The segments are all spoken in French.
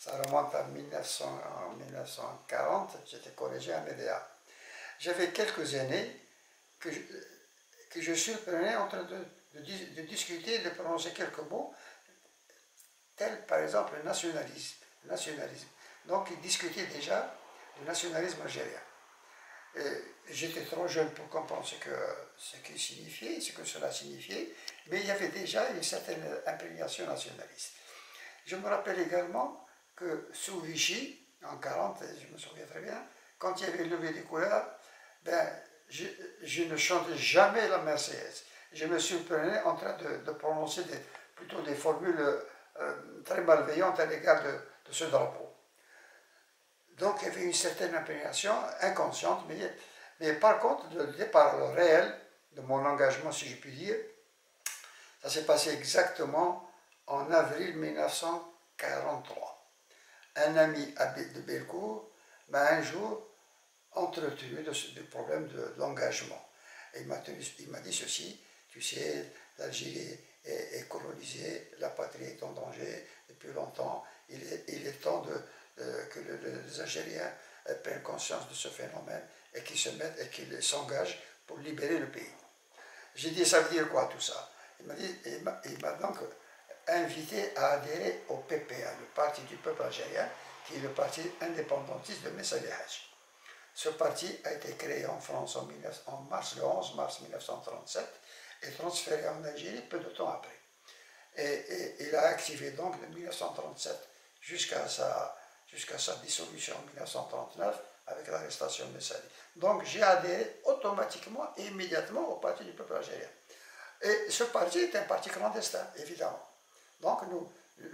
Ça remonte à 1940, j'étais collégien à Médéa. J'avais quelques années que je surprenais en train de discuter, de prononcer quelques mots, tels par exemple le nationalisme. Donc ils discutaient déjà du nationalisme algérien. J'étais trop jeune pour comprendre ce que cela signifiait, mais il y avait déjà une certaine imprégnation nationaliste. Je me rappelle également que sous Vichy, en 1940, je me souviens très bien, quand il y avait levé des couleurs, je ne chantais jamais la Marseillaise. Je me surprenais en train de prononcer plutôt des formules très malveillantes à l'égard de ce drapeau. Donc il y avait une certaine imprégnation inconsciente, mais par contre, le départ réel de mon engagement, si je puis dire, ça s'est passé exactement en avril 1943. Un ami de Bellecour m'a un jour entretenu du problème de l'engagement. Et il m'a dit ceci: tu sais, l'Algérie est colonisée, la patrie est en danger depuis longtemps, il est temps que les Algériens prennent conscience de ce phénomène et qu'ils se mettent et qu'ils s'engagent pour libérer le pays. J'ai dit, ça veut dire quoi tout ça? Il m'a donc invité à adhérer au PPA, le Parti du peuple algérien, qui est le parti indépendantiste de Messa Hadj. Ce parti a été créé en France le 11 mars 1937 et transféré en Algérie peu de temps après. Et il a activé donc de 1937 jusqu'à sa dissolution en 1939 avec l'arrestation de Messali. Donc j'ai adhéré automatiquement et immédiatement au Parti du peuple algérien. Et ce parti est un parti clandestin, évidemment. Donc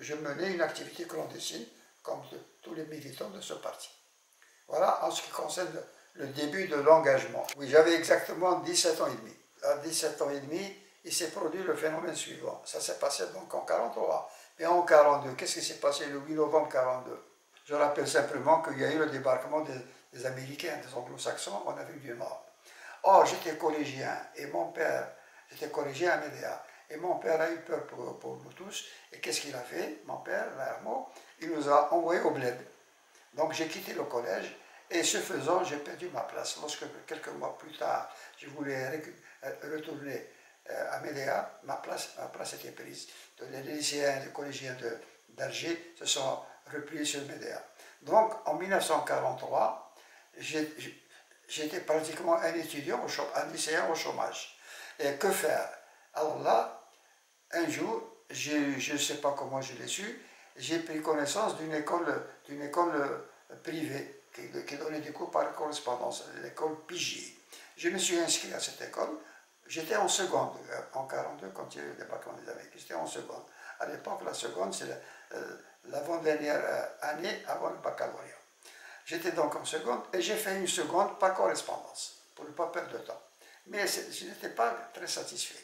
je menais une activité clandestine comme tous les militants de ce parti. Voilà en ce qui concerne le début de l'engagement. Oui, j'avais exactement 17 ans et demi. À 17 ans et demi, il s'est produit le phénomène suivant. Ça s'est passé donc en 1943. Et en 1942, qu'est-ce qui s'est passé le 8 novembre 1942? Je rappelle simplement qu'il y a eu le débarquement des Américains, des Anglo-Saxons en Afrique du Nord. Or, j'étais collégien et mon père, j'étais collégien à Médéa, et mon père a eu peur pour nous tous. Et qu'est-ce qu'il a fait? Mon père, Hermo, il nous a envoyés au bled. Donc j'ai quitté le collège et ce faisant, j'ai perdu ma place. Lorsque quelques mois plus tard, je voulais retourner à Médéa, ma place était prise. Les lycéens, les collégiens d'Alger se sont repliés sur Médéa. Donc en 1943, j'étais pratiquement un étudiant, un lycéen au chômage. Et que faire? Alors là, un jour, je ne sais pas comment je l'ai su, j'ai pris connaissance d'une école privée qui donnait des cours par correspondance, l'école Pigier. Je me suis inscrit à cette école. J'étais en seconde, en 1942, quand il y a eu le débarquement des Américains. J'étais en seconde. À l'époque, la seconde, c'est l'avant-dernière année avant le baccalauréat. J'étais donc en seconde et j'ai fait une seconde par correspondance, pour ne pas perdre de temps. Mais je n'étais pas très satisfait.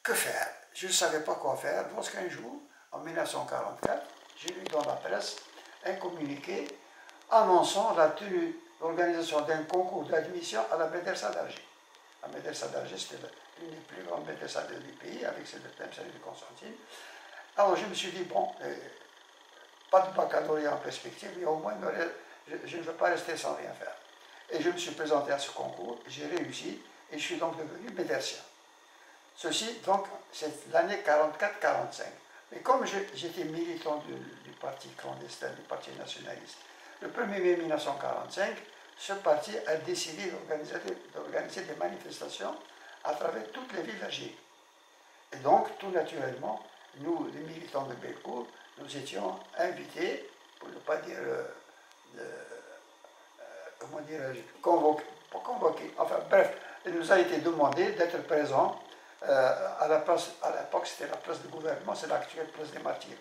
Que faire? Je ne savais pas quoi faire lorsqu'un jour, en 1944, j'ai lu dans la presse un communiqué annonçant l'organisation d'un concours d'admission à la Médersa d'Alger. La Médersa d'Alger, c'était l'une des plus grandes médersa du pays, avec celle de Temsali de Constantine. Alors je me suis dit, bon, pas de baccalauréat en perspective, mais au moins je ne veux pas rester sans rien faire. Et je me suis présenté à ce concours, j'ai réussi, et je suis donc devenu médersien. Ceci, donc, c'est l'année 44-45. Mais comme j'étais militant du parti clandestin, du parti nationaliste, le 1er mai 1945, ce parti a décidé d'organiser des manifestations à travers toutes les villes d'Algérie. Et donc, tout naturellement, nous, les militants de Bellecour, nous étions invités, pour ne pas dire, comment dirais-je, convoqués. Enfin bref, il nous a été demandé d'être présents à l'époque, c'était la place du gouvernement, c'est l'actuelle place des Martyrs.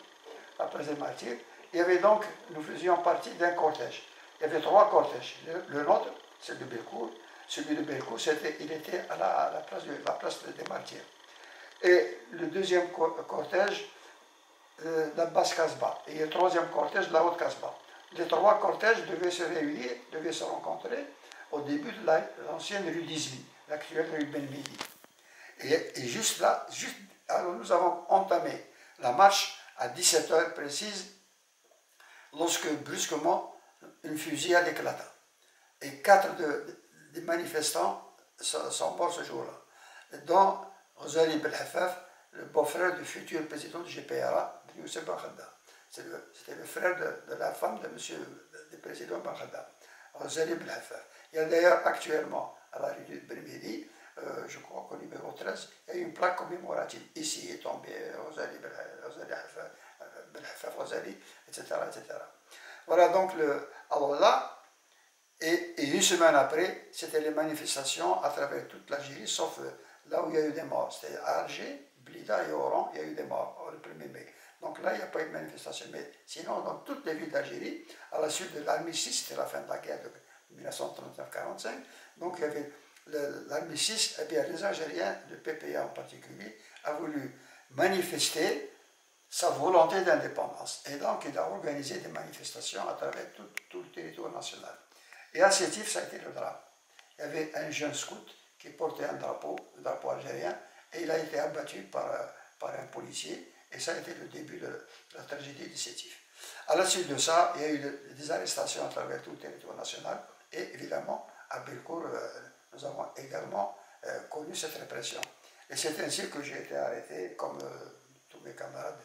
La place des Martyrs. Il y avait donc, nous faisions partie d'un cortège. Il y avait 3 cortèges. Le nôtre, c'est de Bellecour. Celui de Bellecour, il était à la place des Martyrs. Et le deuxième cortège, la basse Casbah. Et le troisième cortège, la haute Casbah. Les 3 cortèges devaient se réunir, devaient se rencontrer au début de l'ancienne rue d'Izli, l'actuelle rue Ben Midi. Et juste là, alors nous avons entamé la marche à 17h précise lorsque brusquement une fusillade éclata. Et 4 des manifestants sont morts ce jour-là, dont Rosalie Belhafaf, le beau-frère du futur président du GPRA, Youssef Ben Khadda. C'était le frère de la femme de monsieur le président Ben Khadda, Rosalie Belhafaf. Il y a d'ailleurs actuellement, à la rue du Bermidi, je crois qu'au numéro 13, il y a une plaque commémorative. Ici est tombée Rosalie Belhafaf, Rosalie, etc., etc. Voilà donc alors là, et une semaine après, c'était les manifestations à travers toute l'Algérie, sauf là où il y a eu des morts. C'était à Alger, Blida et Oran, il y a eu des morts le 1er mai. Donc là, il n'y a pas eu de manifestation. Mais sinon, dans toutes les villes d'Algérie, à la suite de l'armistice, c'était la fin de la guerre de 1939-45, donc il y avait l'armistice, et bien les Algériens, le PPA en particulier, a voulu manifester sa volonté d'indépendance. Et donc, il a organisé des manifestations à travers tout le territoire national. Et à Sétif, ça a été le drame. Il y avait un jeune scout qui portait un drapeau, le drapeau algérien, et il a été abattu par un policier, et ça a été le début de la tragédie de Sétif. À la suite de ça, il y a eu des arrestations à travers tout le territoire national, et évidemment, à Belcourt, nous avons également connu cette répression. Et c'est ainsi que j'ai été arrêté, comme tous mes camarades,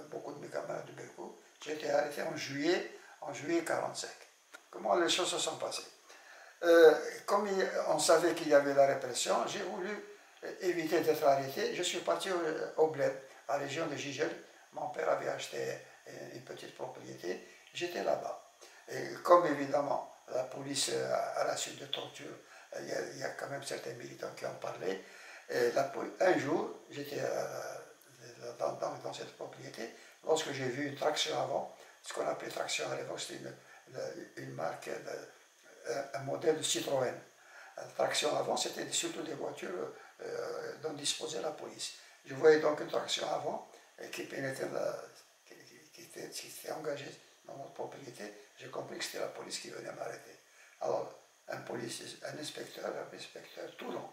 beaucoup de mes camarades de Belcourt. J'ai été arrêté en juillet 1945. Comment les choses se sont passées? Comme on savait qu'il y avait la répression, j'ai voulu éviter d'être arrêté. Je suis parti au Bled, à la région de Gigel. Mon père avait acheté une petite propriété. J'étais là-bas. Et comme évidemment, la police, à la suite de torture, il y a quand même certains militants qui en parlaient. Et un jour, j'étais dans cette propriété, lorsque j'ai vu une traction avant, ce qu'on appelait traction à l'époque, c'était une marque, un modèle de Citroën. La traction avant, c'était surtout des voitures dont disposait la police. Je voyais donc une traction avant qui pénétrait, qui était engagée dans notre propriété. J'ai compris que c'était la police qui venait m'arrêter. Alors, un inspecteur Toulon,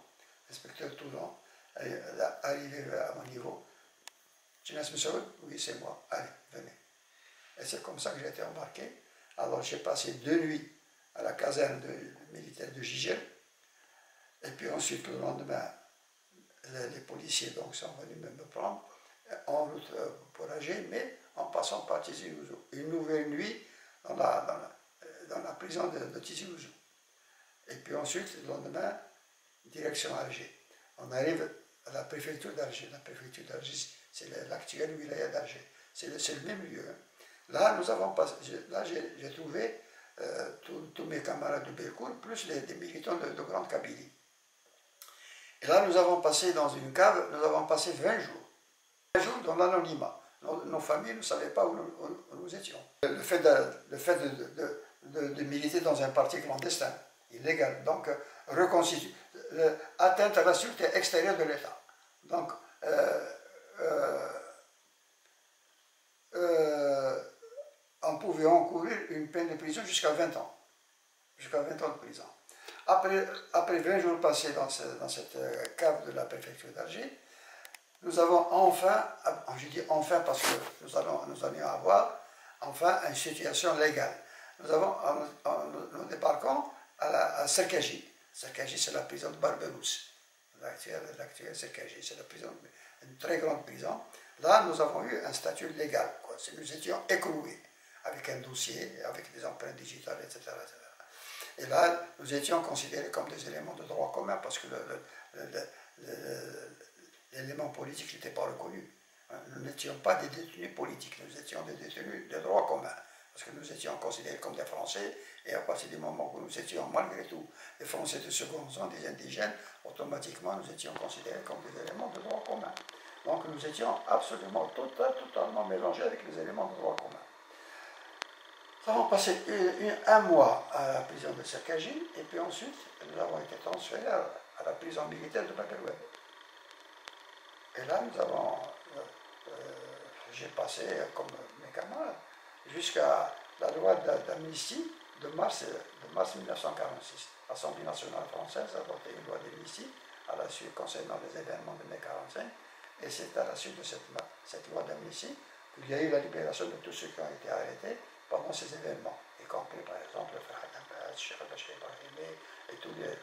arrivé à mon niveau. Jinas Moussaoud, oui, c'est moi, allez, venez. Et c'est comme ça que j'ai été embarqué. Alors j'ai passé 2 nuits à la caserne militaire de Gigel. Et puis ensuite, le lendemain, les policiers donc, sont venus me prendre en route pour Alger, mais en passant par Tizi Ouzou. Une nouvelle nuit dans la prison de Tizi Ouzou. Et puis ensuite, le lendemain, direction Alger. On arrive à la préfecture d'Alger. La préfecture d'Alger, c'est l'actuelle wilaya d'Alger. C'est le même lieu. Là, j'ai trouvé tous mes camarades de Belcourt, plus des militants de Grande Kabylie. Et là, nous avons passé dans une cave, nous avons passé 20 jours. 20 jours dans l'anonymat. Nos familles ne savaient pas où nous étions. Le fait de militer dans un parti clandestin, illégal, donc atteinte à la sûreté extérieure de l'État. Donc, on pouvait encourir une peine de prison jusqu'à 20 ans. Jusqu'à 20 ans de prison. Après 20 jours passés dans cette cave de la préfecture d'Alger, nous avons enfin, je dis enfin parce que nous allions avoir enfin une situation légale. Nous débarquons à Serkaji. Serkaji, c'est la prison de Barberousse. L'actuelle Serkaji, c'est une très grande prison. Là, nous avons eu un statut légal. Nous étions écroués avec un dossier, avec des empreintes digitales, etc., etc. Et là, nous étions considérés comme des éléments de droit commun parce que l'élément politique n'était pas reconnu. Nous n'étions pas des détenus politiques, nous étions des détenus de droit commun. Parce que nous étions considérés comme des Français, et à partir du moment où nous étions malgré tout des Français de seconde zone, des indigènes, automatiquement nous étions considérés comme des éléments de droit commun. Donc nous étions absolument totalement mélangés avec les éléments de droit commun. Nous avons passé un mois à la prison de Serkaji, et puis ensuite nous avons été transférés à la prison militaire de Bakeroued. Et là, j'ai passé, comme mes camarades, jusqu'à la loi d'amnistie de mars 1946. L'Assemblée nationale française a voté une loi d'amnistie à la suite concernant les événements de mai 1945, et c'est à la suite de cette loi d'amnistie qu'il y a eu la libération de tous ceux qui ont été arrêtés pendant ces événements, y compris par exemple le frère Haddam, Cheikh Bachir Ibrahimi et tous les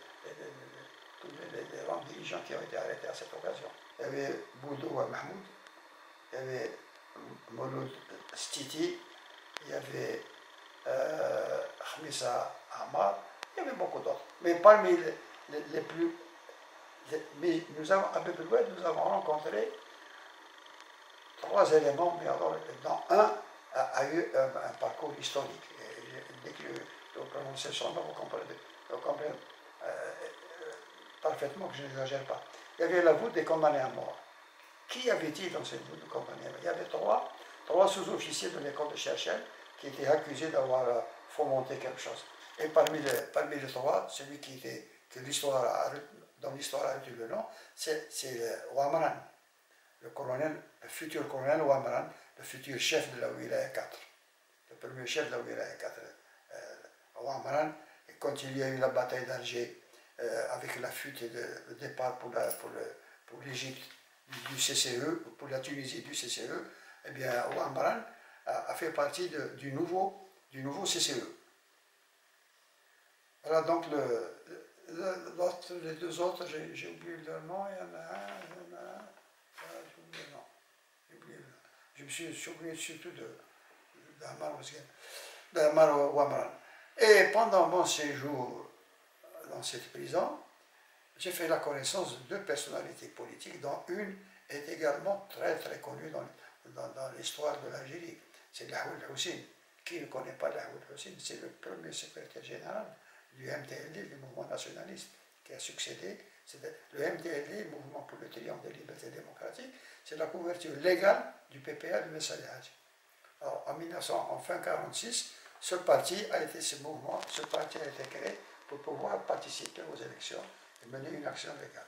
grands dirigeants qui ont été arrêtés à cette occasion. Il y avait Boudou Mahmoud, il y avait Mouloud Stiti, il y avait Khamisa Ammar, il y avait beaucoup d'autres. Mais parmi les plus... Mais nous avons, à Bébéloued, nous avons rencontré 3 éléments, mais alors, dans un a eu un parcours historique. Et dès que vous prononcez son nom, vous comprenez parfaitement que je n'exagère pas. Il y avait la voûte des condamnés à mort. Qui avait-il dans cette voûte de condamnés à mort? Il y avait trois sous-officiers de l'école de Cherchel qui étaient accusés d'avoir fomenté quelque chose. Et parmi les 3, celui dont l'histoire a retenu le nom, c'est Ouamran, le futur colonel Ouamran, le futur chef de la Wilaya 4, le premier chef de la Wilaya 4. Ouamran, et quand il y a eu la bataille d'Alger, avec la fuite et le départ pour l'Égypte du CCE, pour la Tunisie du CCE, eh bien, Ouamran a fait partie du nouveau CCE. Voilà donc les 2 autres, j'ai oublié leur nom, il y en a un, j'ai oublié le nom. Je me suis souvenu surtout d'Ammar Ouamran. Et pendant mon séjour dans cette prison, j'ai fait la connaissance de 2 personnalités politiques, dont une est également très très connue dans l'histoire de l'Algérie. C'est Lahoud Hussein. Qui ne connaît pas Lahoud Hussein? C'est le premier secrétaire général du MTLD, du mouvement nationaliste, qui a succédé. Le MTLD, le Mouvement pour le Triangle des Libertés Démocratiques, c'est la couverture légale du PPA de Messaï Hadji. Alors, en fin 1946, ce parti a été créé pour pouvoir participer aux élections et mener une action légale.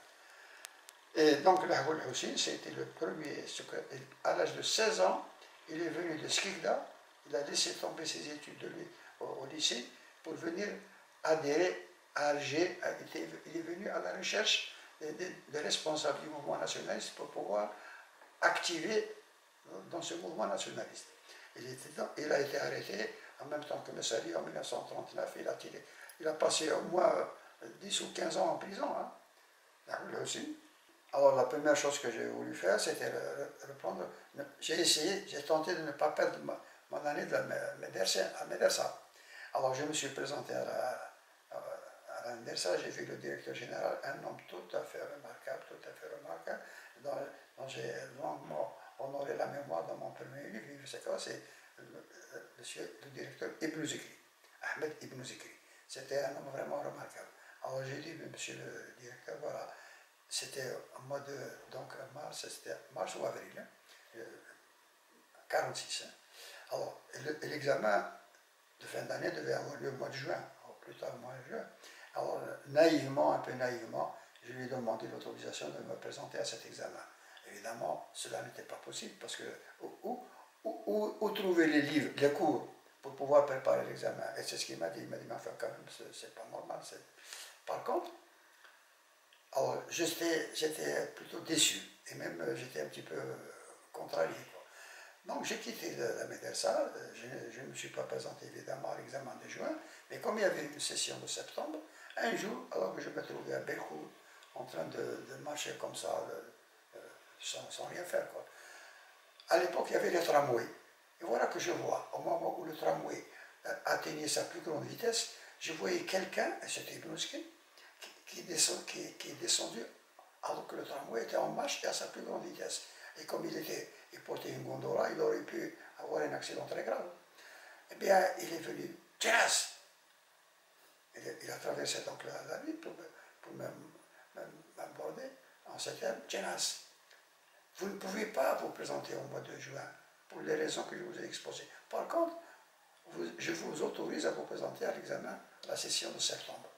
Et donc, Lahoud Hussein, c'était le premier secrétaire. À l'âge de 16 ans, il est venu de Skikda, il a laissé tomber ses études au lycée pour venir adhérer à Alger. Il est venu à la recherche des responsables du mouvement nationaliste pour pouvoir activer dans ce mouvement nationaliste. Il a été arrêté en même temps que Messali en 1939. Il a passé au moins 10 ou 15 ans en prison, hein, lui aussi. Alors la première chose que j'ai voulu faire, c'était reprendre. J'ai tenté de ne pas perdre mon année de à Médersa. Alors je me suis présenté à la Médersa, j'ai vu le directeur général, un homme tout à fait remarquable, dont j'ai longuement honoré la mémoire dans mon premier livre, c'est le directeur Ibn Zikri, Ahmed Ibn Zikri. C'était un homme vraiment remarquable. Alors j'ai dit, monsieur le directeur, voilà, c'était en mois de mars, c'était mars ou avril, hein, 46. Hein. Alors, l'examen de fin d'année devait avoir lieu au mois de juin, ou plus tard au mois de juin. Alors, un peu naïvement, je lui ai demandé l'autorisation de me présenter à cet examen. Évidemment, cela n'était pas possible, parce que où trouver les livres, les cours, pour pouvoir préparer l'examen? Et c'est ce qu'il m'a dit. Il m'a dit, mais enfin, quand même, c'est pas normal. Par contre, alors, j'étais plutôt déçu, et même j'étais un petit peu contrarié. Quoi. Donc j'ai quitté la Médersa, je ne me suis pas présenté évidemment à l'examen de juin, mais comme il y avait une session de septembre, un jour, alors que je me trouvais à Belkhout, en train de marcher comme ça, sans rien faire. Quoi. À l'époque, il y avait les tramways. Et voilà que je vois, au moment où le tramway atteignait sa plus grande vitesse, je voyais quelqu'un, et c'était Ibn Zikri, qui est descendu alors que le tramway était en marche et à sa plus grande vitesse. Et comme il portait une gondola, il aurait pu avoir un accident très grave. Eh bien, il est venu, Jenas! Il a traversé donc la ville pour m'aborder en ces termes, Jenas! Vous ne pouvez pas vous présenter au mois de juin pour les raisons que je vous ai exposées. Par contre, je vous autorise à vous présenter à l'examen à la session de septembre.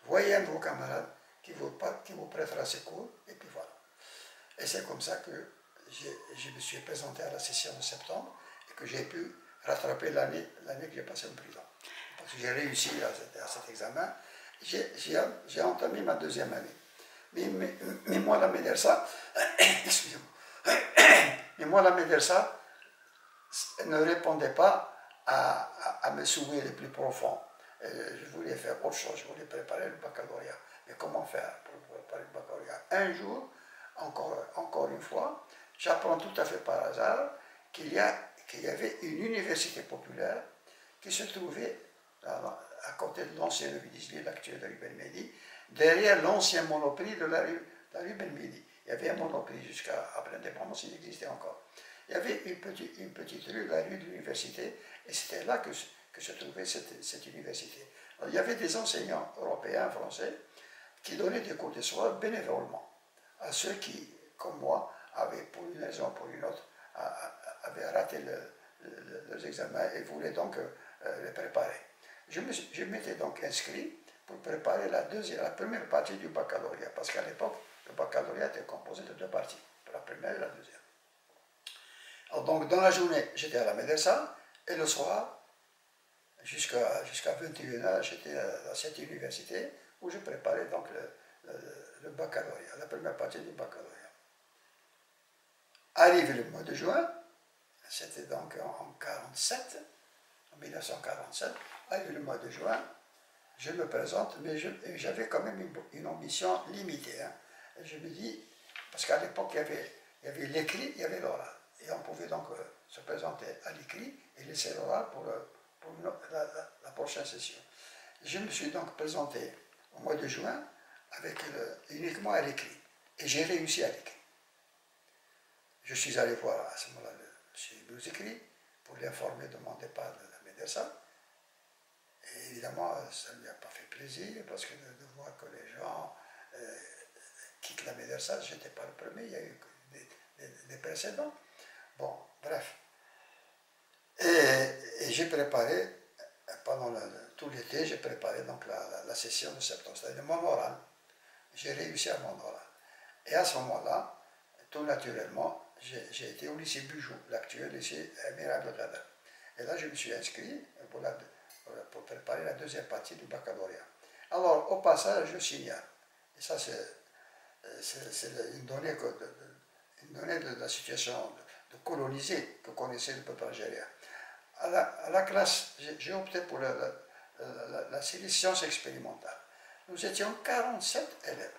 Voyez un de vos camarades qui vous prêtera ses cours, et puis voilà. Et c'est comme ça que je me suis présenté à la session de septembre et que j'ai pu rattraper l'année que j'ai passée en prison. Parce que j'ai réussi à cet examen, j'ai entamé ma 2e année. Mais moi, la Médersa, excusez-moi, mais moi, la Médersa ne répondait pas à mes souhaits les plus profonds. Je voulais faire autre chose, je voulais préparer le baccalauréat. Mais comment faire pour préparer le baccalauréat? Un jour, encore une fois, j'apprends tout à fait par hasard qu'il y avait une université populaire qui se trouvait à côté de l'ancienne rue d'Isli, l'actuelle rue Ben Medi, derrière l'ancien Monoprix de la rue Ben Medi. Il y avait un Monoprix jusqu'à après l'indépendance, il existait encore. Il y avait une petite rue, la rue de l'université, et c'était là que se trouvait cette université. Alors, il y avait des enseignants européens, français, qui donnaient des cours de soir bénévolement à ceux qui, comme moi, avaient pour une raison ou pour une autre, avaient raté leurs examens et voulaient donc les préparer. Je m'étais donc inscrit pour préparer la première partie du baccalauréat, parce qu'à l'époque, le baccalauréat était composé de deux parties, la première et la deuxième. Alors donc, dans la journée, j'étais à la médersa, et le soir, jusqu'à 21h, j'étais à cette université où je préparais donc le baccalauréat, la première partie du baccalauréat. Arrivé le mois de juin, c'était donc en 1947, arrivé le mois de juin, je me présente, mais j'avais quand même une ambition limitée. Hein. Je me dis, parce qu'à l'époque, il y avait l'écrit, il y avait l'oral. Et on pouvait donc se présenter à l'écrit et laisser l'oral pour la prochaine session. Je me suis donc présenté au mois de juin uniquement à l'écrit. Et j'ai réussi à l'écrit. Je suis allé voir à ce moment-là M. Bouzikri pour l'informer de mon départ de la médersa. Et évidemment, ça ne lui a pas fait plaisir parce que de voir que les gens quittent la médersa, je n'étais pas le premier, il y a eu des précédents. Bon, bref. Et j'ai préparé, pendant tout l'été, j'ai préparé donc la session de septembre, c'est-à-dire mon oral. J'ai réussi à mon oral. Et à ce moment-là, tout naturellement, j'ai été au lycée Bujou, l'actuel lycée Amir Abdelkader. Et là, je me suis inscrit pour préparer la deuxième partie du baccalauréat. Alors, au passage, je signale, et ça c'est une donnée de la situation de colonisé que connaissait le peuple algérien. À la classe, j'ai opté pour la série sciences expérimentales. Nous étions 47 élèves.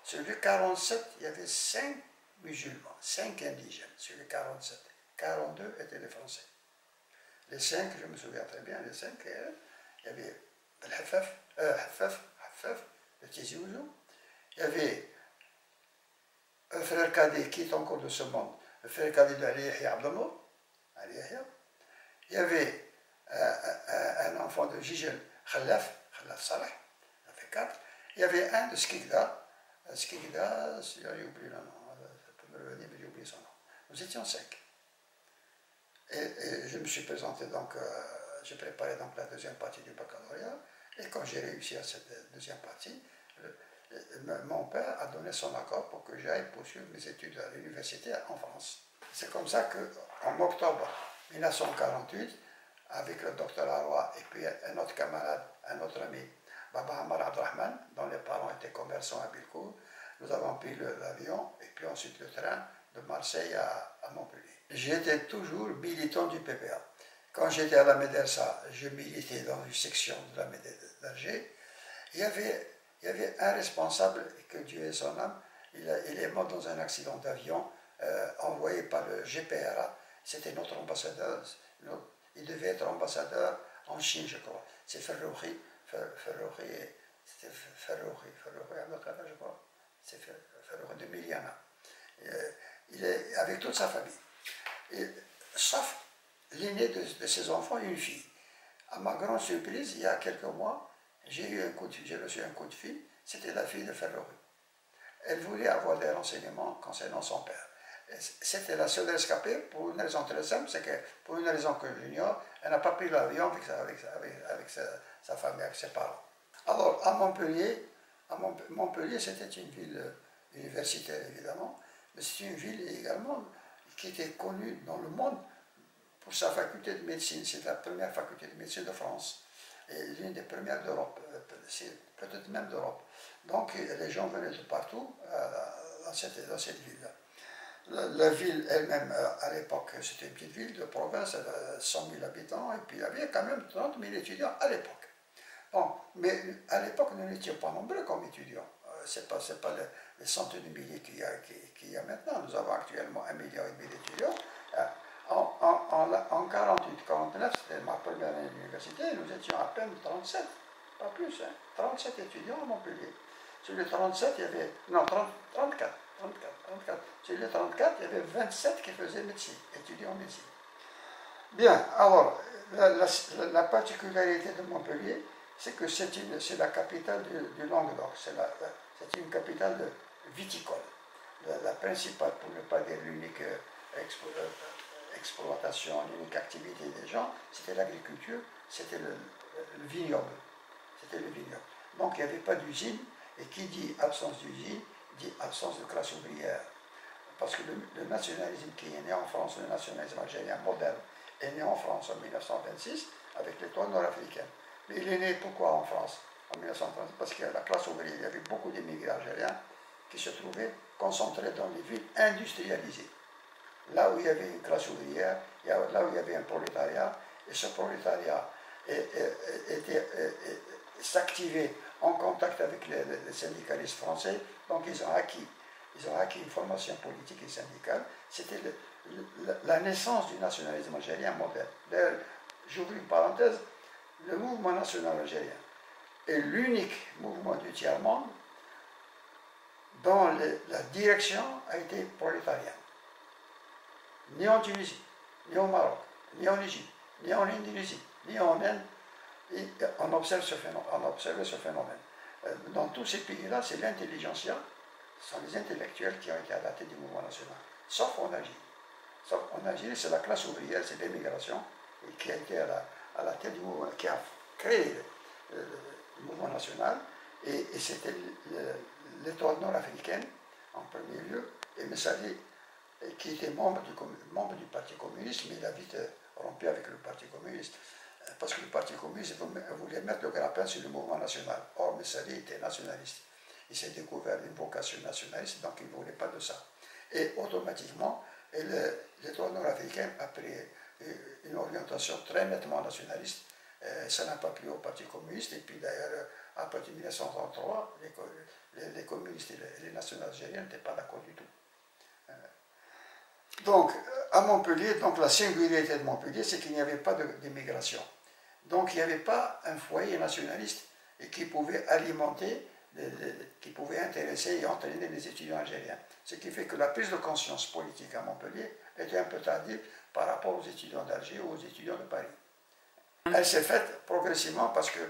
Sur les 47, il y avait 5 musulmans, 5 indigènes sur les 47. 42 étaient des Français. Les 5, je me souviens très bien, les 5, il y avait Hafaf, le Tizi Ouzou, il y avait un frère cadet qui est encore de ce monde, le frère cadet de Ali Yahya Abdelmour, il y avait un enfant de Jijel Khalaf Salah, ça fait 4, il y avait un de Skikda, j'ai oublié le nom, ça peut me revenir, mais j'ai oublié son nom. Nous étions 5. Et je me suis présenté donc, j'ai préparé donc la deuxième partie du baccalauréat, et quand j'ai réussi à cette deuxième partie, mon père a donné son accord pour que j'aille poursuivre mes études à l'université en France. C'est comme ça qu'en octobre 1948, avec le docteur Aroua et puis un autre camarade, un autre ami, Baba Amar Abdrahman, dont les parents étaient commerçants à Bilkour, nous avons pris l'avion et puis ensuite le train de Marseille à Montpellier. J'étais toujours militant du PPA. Quand j'étais à la médersa, je militais dans une section de la médersa d'Alger. Il y avait un responsable, que Dieu ait son âme, il est mort dans un accident d'avion envoyé par le GPRA. C'était notre ambassadeur. Il devait être ambassadeur en Chine, je crois. C'est Ferrouri, c'était Ferrouri, je crois. C'est Ferrouri de Miliana. Il est avec toute sa famille. Sauf l'aîné de ses enfants, une fille. À ma grande surprise, il y a quelques mois, j'ai reçu un coup de fil, c'était la fille de Ferrouri. Elle voulait avoir des renseignements concernant son père. C'était la seule rescapée pour une raison très simple, c'est que pour une raison que j'ignore, elle n'a pas pris l'avion avec sa famille, avec ses parents. Alors à Montpellier c'était une ville universitaire évidemment, mais c'est une ville également qui était connue dans le monde pour sa faculté de médecine. C'est la première faculté de médecine de France et l'une des premières d'Europe, peut-être même d'Europe. Donc les gens venaient de partout dans cette ville-là. La ville elle-même, à l'époque, c'était une petite ville de province, elle a 100 000 habitants, et puis il y avait quand même 30 000 étudiants à l'époque. Bon, mais à l'époque, nous n'étions pas nombreux comme étudiants. Ce n'est pas les centaines de milliers qu'il y a maintenant. Nous avons actuellement 1,5 million d'étudiants. En 48-49, c'était ma première année d'université, nous étions à peine 37, pas plus, hein, 37 étudiants à Montpellier. Sur les 37, il y avait, non, 34. Sur les 34, il y avait 27 qui faisaient médecine, étudiants en médecine. Bien, alors, la particularité de Montpellier, c'est que c'est la capitale du Languedoc, c'est une capitale viticole. La principale, pour ne pas dire l'unique exploitation, l'unique activité des gens, c'était l'agriculture, c'était le vignoble. C'était le vignoble. Donc il n'y avait pas d'usine, et qui dit absence d'usine, dit absence de classe ouvrière. Parce que le nationalisme qui est né en France, le nationalisme algérien moderne, est né en France en 1926 avec l'étoile nord-africaine. Mais il est né pourquoi en France en 1936? Parce que la classe ouvrière, il y avait beaucoup d'immigrés algériens qui se trouvaient concentrés dans les villes industrialisées. Là où il y avait une classe ouvrière, là où il y avait un prolétariat, et ce prolétariat s'activait en contact avec les syndicalistes français, donc ils ont acquis une formation politique et syndicale. C'était la naissance du nationalisme algérien moderne. D'ailleurs, j'ouvre une parenthèse, le mouvement national algérien est l'unique mouvement du tiers-monde dont la direction a été prolétarienne. Ni en Tunisie, ni au Maroc, ni en Égypte, ni en Indonésie, ni en Inde, et on observe ce phénomène. Dans tous ces pays-là, c'est l'intelligentsia, ce sont les intellectuels qui ont été à la tête du mouvement national, sauf en Algérie. Sauf en Algérie, c'est la classe ouvrière, c'est l'immigration qui a été à la tête du mouvement, qui a créé le mouvement national, et c'était l'étoile nord-africaine en premier lieu, et Messali, qui était membre du Parti communiste, mais il a vite rompu avec le Parti communiste, parce que le Parti communiste voulait mettre le grappin sur le mouvement national. Or, Messali était nationaliste. Il s'est découvert une vocation nationaliste, donc il ne voulait pas de ça. Et automatiquement, l'étoile nord-africaine a pris une orientation très nettement nationaliste. Ça n'a pas plu au Parti communiste, et puis d'ailleurs, à partir de 1933, les communistes et les nationaux algériens n'étaient pas d'accord du tout. Donc, à Montpellier, donc la singularité de Montpellier, c'est qu'il n'y avait pas d'immigration. Donc, il n'y avait pas un foyer nationaliste et qui pouvait alimenter, qui pouvait intéresser et entraîner les étudiants algériens. Ce qui fait que la prise de conscience politique à Montpellier était un peu tardive par rapport aux étudiants d'Alger ou aux étudiants de Paris. Elle s'est faite progressivement parce que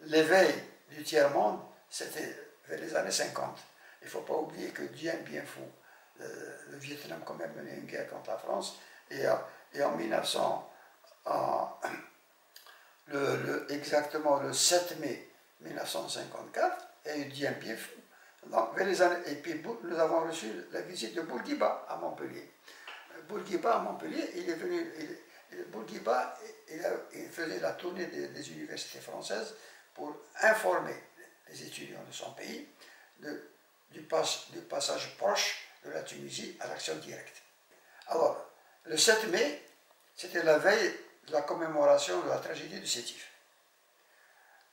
l'éveil du tiers-monde, c'était vers les années 50. Il ne faut pas oublier que Dien Bien Phu, le Vietnam quand même mené une guerre contre la France, et en 1900, exactement le 7 mai 1954, il y a eu Dien Bien Phu. Donc, vers les années, et puis nous avons reçu la visite de Bourguiba à Montpellier. Bourguiba à Montpellier, il est venu, Bourguiba, il faisait la tournée des universités françaises pour informer les étudiants de son pays du passage proche de la Tunisie à l'action directe. Alors, le 7 mai, c'était la veille de la commémoration de la tragédie de Sétif.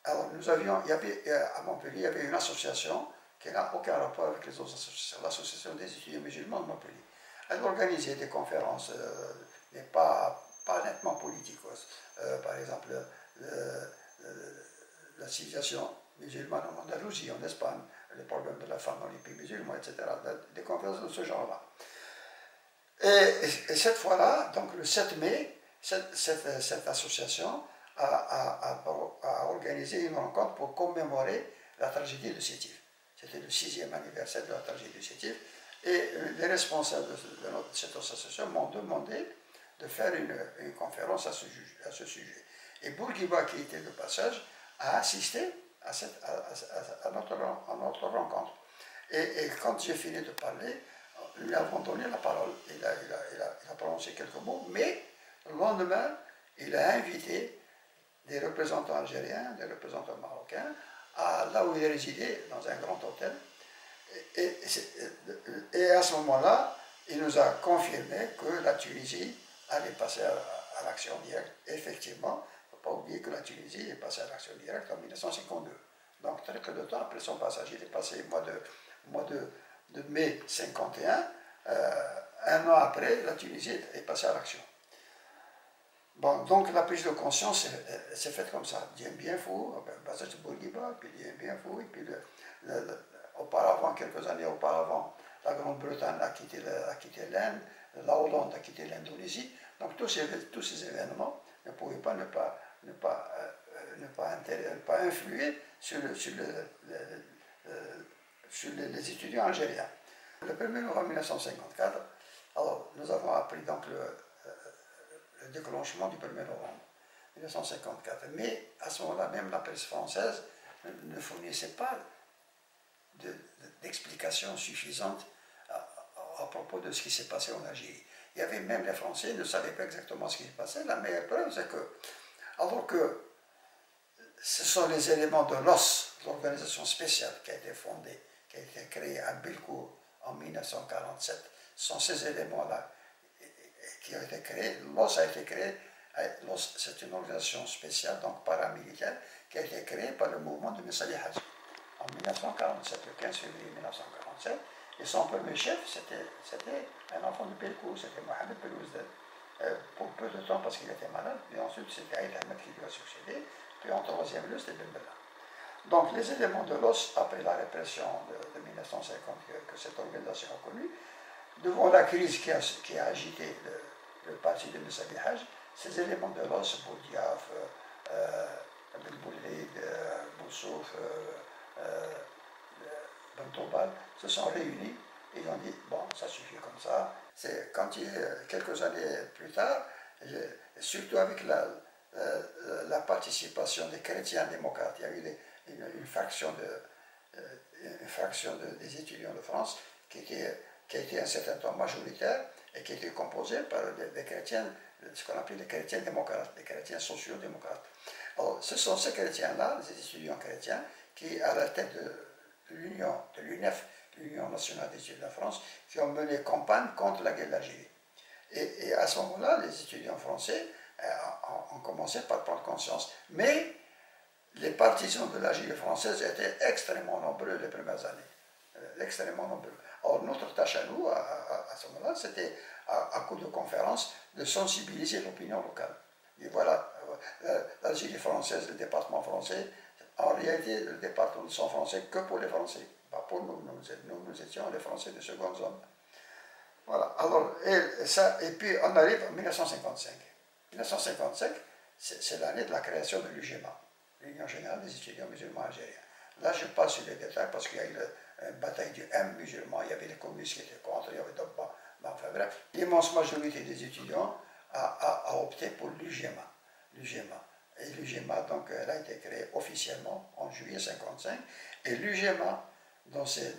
Alors, à Montpellier, il y avait une association qui n'a aucun rapport avec les autres associations, l'association des étudiants musulmans de Montpellier. Elle organisait des conférences, mais pas nettement politiques. Par exemple, la civilisation musulmane en Andalousie, en Espagne, les problèmes de la femme dans les pays musulmans, etc. Des conférences de ce genre-là. Et cette fois-là, donc le 7 mai, cette association a organisé une rencontre pour commémorer la tragédie de Sétif. C'était le 6e anniversaire de la tragédie de Sétif. Et les responsables de cette association m'ont demandé de faire une conférence à ce sujet. Et Bourguiba, qui était de passage, a assisté à notre rencontre. Et quand j'ai fini de parler, nous lui avons donné la parole. Il a prononcé quelques mots, mais le lendemain, il a invité des représentants algériens, des représentants marocains, là où il résidait, dans un grand hôtel. Et, et à ce moment-là, il nous a confirmé que la Tunisie allait passer à l'action directe. Effectivement, il ne faut pas oublier que la Tunisie est passée à l'action directe en 1952. Donc très peu de temps après son passage, il est passé au mois de mai 51. Un an après, la Tunisie est passée à l'action. Bon, donc la prise de conscience s'est faite comme ça. Dien Bien Phu, passage de Bourguiba, puis Dien Bien Phu, et puis auparavant, quelques années auparavant, la Grande-Bretagne a quitté l'Inde, la Hollande a quitté l'Indonésie. Donc tous ces événements ne pouvaient pas ne pas influer sur les étudiants algériens. Le 1er novembre 1954, alors nous avons appris donc le déclenchement du 1er novembre 1954. Mais à ce moment-là, même la presse française ne fournissait pas d'explications suffisantes à propos de ce qui s'est passé en Algérie. Il y avait même les Français ne savaient pas exactement ce qui se passait. La meilleure preuve, c'est que, alors que ce sont les éléments de l'OS, l'organisation spéciale qui a été fondée, qui a été créée à Bilkour en 1947, ce sont ces éléments-là qui ont été créés. L'OS a été créé, l'OS c'est une organisation spéciale, donc paramilitaire, qui a été créée par le mouvement de Messali Hadji en 1947, le 15 février 1947. Et son premier chef, c'était un enfant de Bilkour, c'était Mohamed Belouzdel. Pour peu de temps parce qu'il était malade, et ensuite c'était Aïd Ahmed qui lui a succédé, puis en troisième lieu c'était Ben Bella. Donc les éléments de l'OS, après la répression de 1950 que cette organisation a connue, devant la crise qui a agité le parti de Messali Hadj, ces éléments de l'OS, Boudiaf, Ben Boulid, Boussouf, Bentobal, se sont réunis et ils ont dit, bon, ça suffit comme ça. C'est quand quelques années plus tard, surtout avec la participation des chrétiens démocrates, il y a eu une fraction des étudiants de France qui a été un certain temps majoritaire et qui était composée par des chrétiens, ce qu'on appelle les chrétiens démocrates, les chrétiens sociaux-démocrates. Alors, ce sont ces chrétiens-là, les étudiants chrétiens, qui, à la tête de l'UNEF, l'Union nationale des étudiants de France, qui ont mené campagne contre la guerre d'Algérie. Et à ce moment-là, les étudiants français ont commencé par prendre conscience. Mais les partisans de l'Algérie française étaient extrêmement nombreux les premières années. Extrêmement nombreux. Or, notre tâche à nous, à ce moment-là, c'était, à coup de conférence, de sensibiliser l'opinion locale. Et voilà, l'Algérie française, le département français, en réalité, le département ne sont français que pour les Français, pas pour nous. Nous étions les Français de seconde zone. Voilà, alors, et puis on arrive en 1955. 1955, c'est l'année de la création de l'UGMA, l'Union générale des étudiants musulmans algériens. Là, je passe sur les détails parce qu'il y a eu une bataille du M musulman, il y avait les communistes qui étaient contre, il y avait d'autres. Enfin bref, l'immense majorité des étudiants a opté pour l'UGMA. Et l'UGMA, donc, elle a été créée officiellement en juillet 1955. Et l'UGMA, dans ses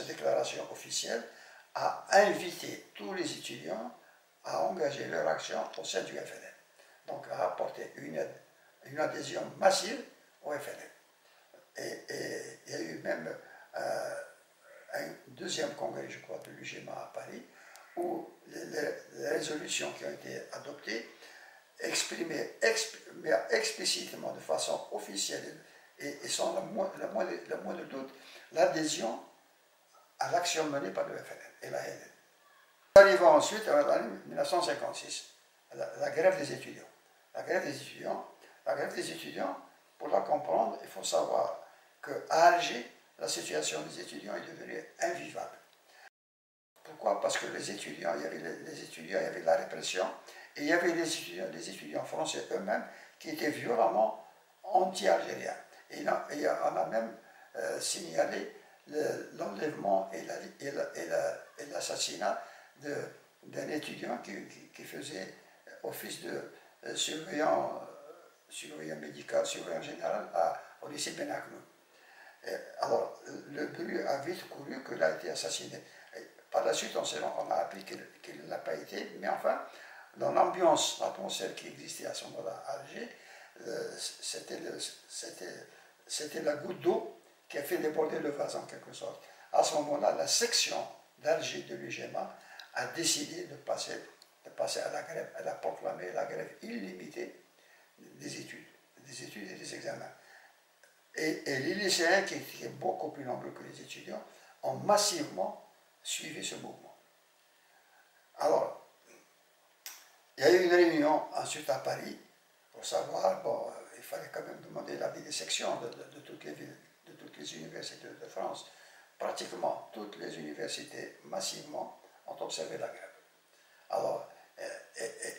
déclarations officielles, a invité tous les étudiants à engager leur action au sein du FLN. Donc, a apporté une adhésion massive au FLN. Et il y a eu même un deuxième congrès, je crois, de l'UGMA à Paris, où les résolutions qui ont été adoptées exprimaient explicitement, de façon officielle et sans le moindre doute, l'adhésion à l'action menée par le FLN et la LN. Nous arrivons ensuite à l'année 1956, la grève des étudiants. La grève des étudiants, pour la comprendre, il faut savoir qu'à Alger, la situation des étudiants est devenue invivable. Pourquoi? Parce que les étudiants, il y avait la répression, et il y avait les étudiants français eux-mêmes qui étaient violemment anti-algériens. Et on a même signalé l'enlèvement et l'assassinat d'un étudiant qui faisait office de surveillant médical, surveillant général au lycée Ben Aknoun. Alors, le bruit a vite couru qu'il a été assassiné. Et par la suite, on a appris qu'il n'a pas été, mais enfin, dans l'atmosphère qui existait à ce moment-là à Alger, c'était la goutte d'eau qui a fait déborder le vase en quelque sorte. À ce moment-là, la section d'Alger de l'UGMA a décidé de passer à la grève. Elle a proclamé la grève illimitée des études et des examens. Et les lycéens, qui étaient beaucoup plus nombreux que les étudiants, ont massivement suivi ce mouvement. Alors, il y a eu une réunion ensuite à Paris pour savoir, bon, il fallait quand même demander l'avis des sections de toutes les villes, de toutes les universités de France. Pratiquement toutes les universités, massivement, ont observé la grève. Alors,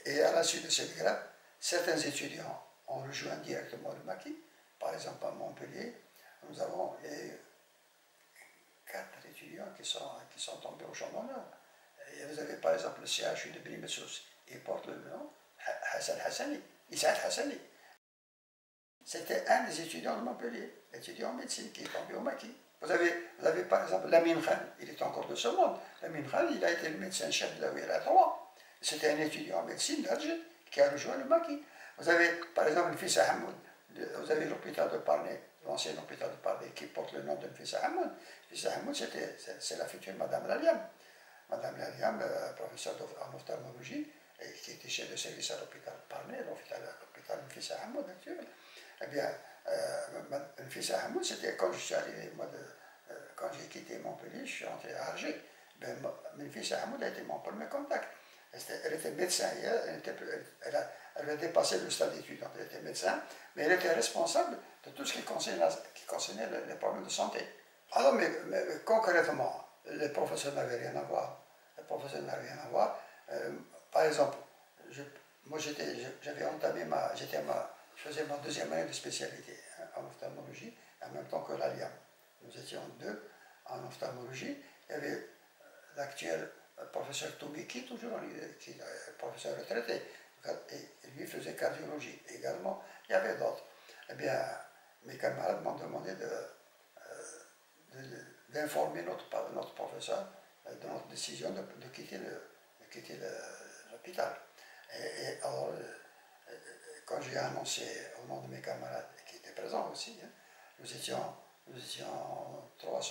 et à la suite de cette grève, certains étudiants ont rejoint directement le maquis. Par exemple, à Montpellier, nous avons 4 étudiants qui sont tombés au champ d'honneur. Vous avez par exemple le CHU de Brimessous, il porte le nom Hassan Hassani, Issad Hassani. C'était un des étudiants de Montpellier, étudiant en médecine, qui est tombé au maquis. Vous avez par exemple Lamine Khan, il est encore de ce monde. Lamine Khan, il a été le médecin-chef de la WIRA 3. C'était un étudiant en médecine d'Alger qui a rejoint le maquis. Vous avez par exemple le fils Hamoud, vous avez l'hôpital de Parnay, l'ancien hôpital de Parnay, qui porte le nom de fils Hamoud. Fils Hamoud, c'est la future Madame Laliam. Madame Laliam, professeure en ophtalmologie, et qui était chef de service à l'hôpital de Parnay, l'hôpital de fils Hamoud actuel. Eh bien, le fils Hamoud, c'était quand je suis arrivé, quand j'ai quitté Montpellier, je suis rentré à Alger. Mon fils Hamoud a été mon premier contact. Elle était médecin, elle avait dépassé le stade d'étudiante, elle était médecin, mais elle était responsable de tout ce qui concernait les problèmes de santé. Alors, mais concrètement, les professeurs n'avaient rien à voir. Les professeurs n'avaient rien à voir. Par exemple, moi j'avais entamé je faisais ma deuxième année de spécialité en ophtalmologie, en même temps que l'ALIAM. Nous étions 2 en ophtalmologie. Il y avait l'actuel professeur Toubiki, toujours, qui est professeur retraité, et lui faisait cardiologie également. Il y avait d'autres. Eh bien, mes camarades m'ont demandé d'informer notre professeur de notre décision de quitter l'hôpital. Et alors, quand j'ai annoncé au nom de mes camarades qui étaient présents aussi, hein, nous étions 3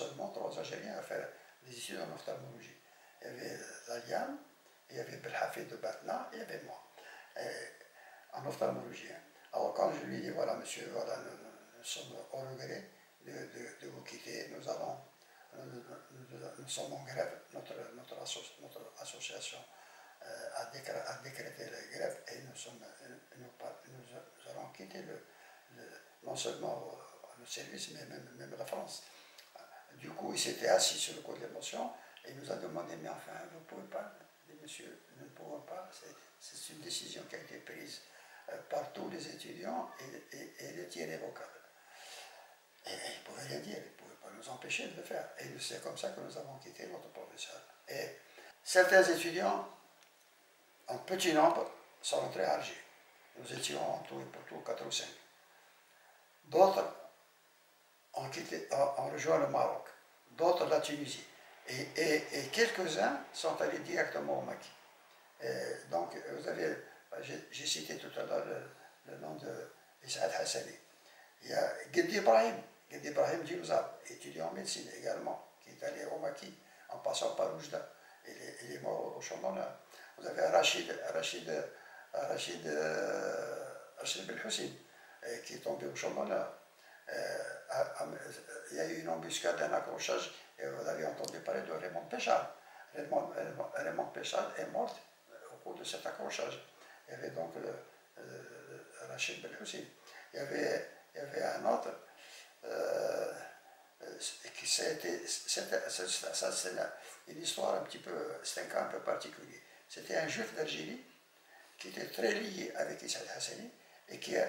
Algériens à faire des études en ophtalmologie. Il y avait Zaliam, il y avait Belhafid de Batna, et il y avait moi, en ophtalmologie. Alors quand je lui ai dit, voilà monsieur, voilà, nous sommes au regret de vous quitter, nous sommes en grève, notre association a décrété la grève et nous allons quitter non seulement le service, mais même la France. Du coup, il s'était assis sur le coup de l'émotion et il nous a demandé, mais enfin, vous ne pouvez pas, monsieur, nous ne pouvons pas, c'est une décision qui a été prise par tous les étudiants et elle est irrévocable. Et il ne pouvait rien dire, il ne pouvait pas nous empêcher de le faire. Et c'est comme ça que nous avons quitté notre professeur. Et certains étudiants, en petit nombre, sont rentrés à Alger. Nous étions en tout et pour tout 4 ou 5. D'autres ont rejoint le Maroc, d'autres la Tunisie. Et quelques-uns sont allés directement au maquis. Donc, vous avez, j'ai cité tout à l'heure le nom de Issad Hassani. Il y a Guedi Ibrahim Djilzab, étudiant en médecine également, qui est allé au maquis en passant par Oujda. Il est mort au champ d'honneur. Vous avez Rachid Belhussin, qui est tombé au champ d'honneur. Il y a eu une embuscade, un accrochage, et vous avez entendu parler de Raymond Péchard. Raymond Péchard est mort au cours de cet accrochage. Il y avait donc Rachid Belhussin. Il y avait un autre qui c'est une histoire un petit peu, c'est un cas un peu particulier. C'était un juif d'Algérie qui était très lié avec Issad Hassani et qui a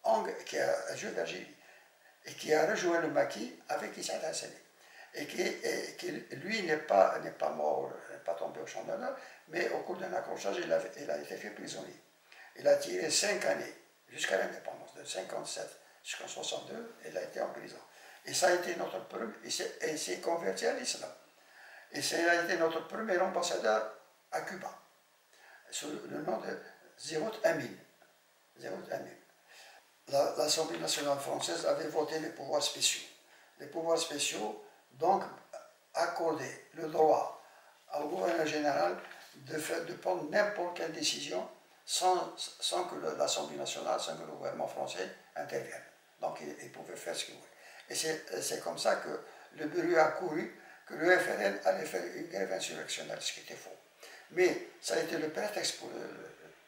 un juif d'Algérie et qui a rejoint le maquis avec Issad Hassani et qui lui n'est pas mort, n'est pas tombé au champ d'honneur, mais au cours d'un accrochage il a été fait prisonnier. Il a tiré 5 années jusqu'à l'indépendance, de 57 jusqu'en 62, il a été en prison. Et ça a été notre premier, il s'est converti à l'islam. Et ça a été notre premier ambassadeur à Cuba, sous le nom de Zerout Amin. L'Assemblée nationale française avait voté les pouvoirs spéciaux. les pouvoirs spéciaux, donc accorder le droit au gouverneur général de prendre n'importe quelle décision sans que l'Assemblée nationale, sans que le gouvernement français intervienne. Donc il pouvait faire ce qu'il voulait. Et c'est comme ça que le bureau a couru que le FLN allait faire une grève insurrectionnelle, ce qui était faux. Mais ça a été le prétexte pour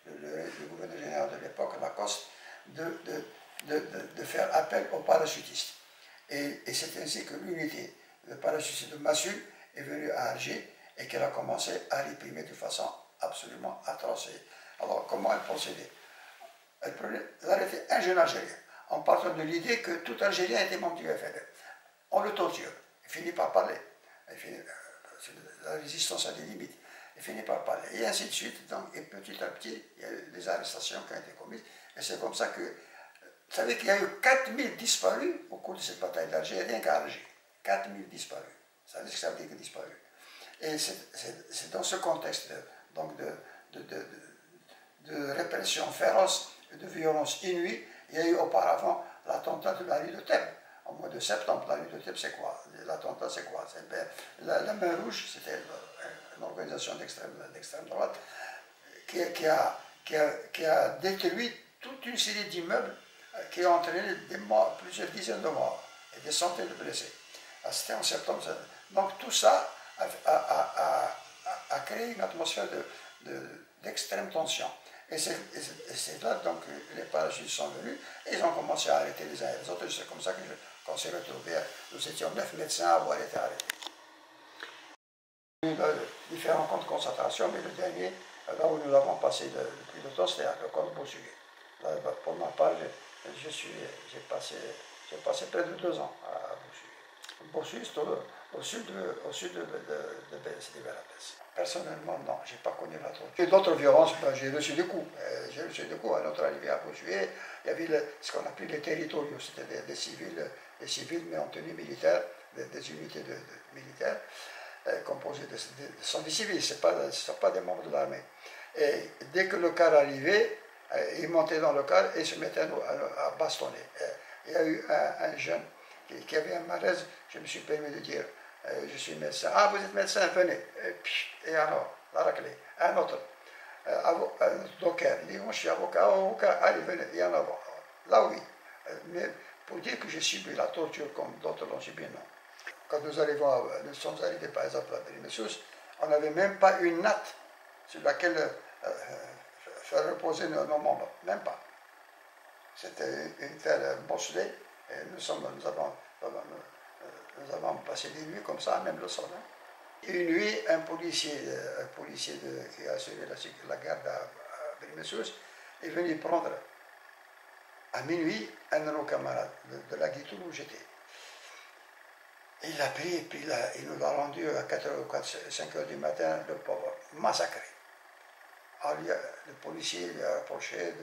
le gouverneur général de l'époque, Lacoste, de faire appel aux parachutistes. Et c'est ainsi que l'unité de parachutistes de Massul est venue à Alger et qu'elle a commencé à réprimer de façon absolument atroce. Alors, comment elle procédait? Elle arrêtait un jeune Algérien en partant de l'idée que tout Algérien était membre du FLN. On le torture. Il finit par parler. La résistance a des limites. Il finit par parler. Et ainsi de suite. Donc, et petit à petit, il y a eu des arrestations qui ont été commises. Et c'est comme ça que... Vous savez qu'il y a eu 4000 disparus au cours de cette bataille d'Alger, rien qu'à Alger. 4000 disparus. Ça veut dire que ça veut dire que disparus. Et c'est dans ce contexte de répression féroce et de violence inouïe. Il y a eu auparavant l'attentat de la rue de Thèbes. Au mois de septembre, la rue de Thèbes, c'est quoi? L'attentat, c'est quoi? La Main Rouge, c'était une organisation d'extrême droite qui a détruit toute une série d'immeubles qui a entraîné plusieurs dizaines de morts et des centaines de blessés. C'était en septembre. Donc tout ça a créé une atmosphère d'extrême tension. Et c'est là donc que les parachutistes sont venus et ils ont commencé à arrêter les uns et les autres. C'est comme ça qu'on s'est retrouvés. Nous étions 9 médecins à avoir été arrêtés. Il y a eu différents camps de concentration, mais le dernier, là où nous avons passé le plus de temps, c'était le camp de Bossuet. Pour ma part, j'ai passé près de 2 ans à Bossuet. Bossuet, c'est au sud de Belabès. Personnellement, non, je n'ai pas connu la torture. Et d'autres violences, ben, j'ai reçu des coups. À notre arrivée à Bossuet, il y avait ce qu'on appelait les territoriaux, c'était des civils mais en tenue militaire, des unités militaires composées sont des civils, ce ne sont pas des membres de l'armée. Et dès que le car arrivait, ils montaient dans le car et se mettaient à bastonner. Il y a eu un jeune qui avait un malaise, je me suis permis de dire, je suis médecin. Ah, vous êtes médecin, venez. Et alors, la raclée. Un autre, docker. Il dit, moi je suis avocat, allez, venez. Il y en a. Là, oui. Mais pour dire que j'ai subi la torture comme d'autres l'ont subi, non. Quand nous sommes arrivés par exemple à Brimessous, on n'avait même pas une natte sur laquelle faire reposer nos membres. Même pas. C'était une terre bosselée et nous avons passé des nuits comme ça, même le sol. Hein. Une nuit, un policier qui a assuré la garde à Brimessous est venu prendre à minuit un de nos camarades de la Guitoune où j'étais. Il l'a pris et puis il nous l'a rendu à 5h du matin, le pauvre, massacré. Alors, le policier lui a reproché